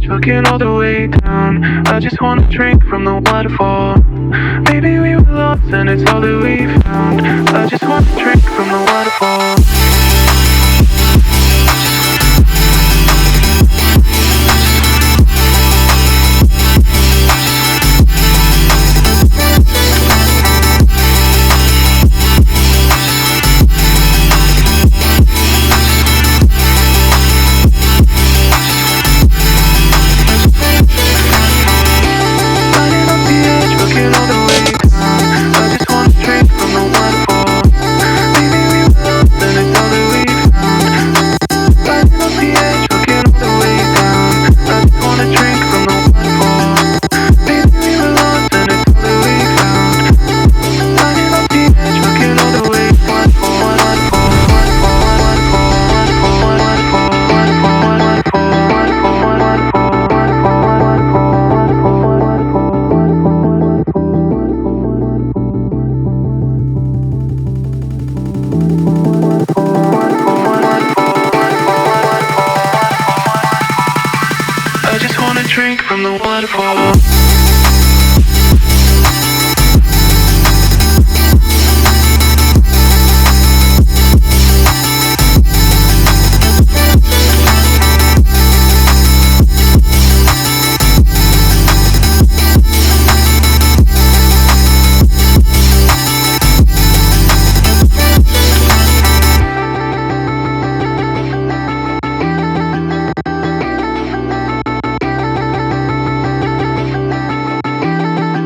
looking all the way down. I just wanna drink from the waterfall. Maybe we were lost and it's all that we found. I just wanna drink from the waterfall. Drink from the waterfall.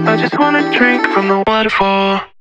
I just wanna drink from the waterfall.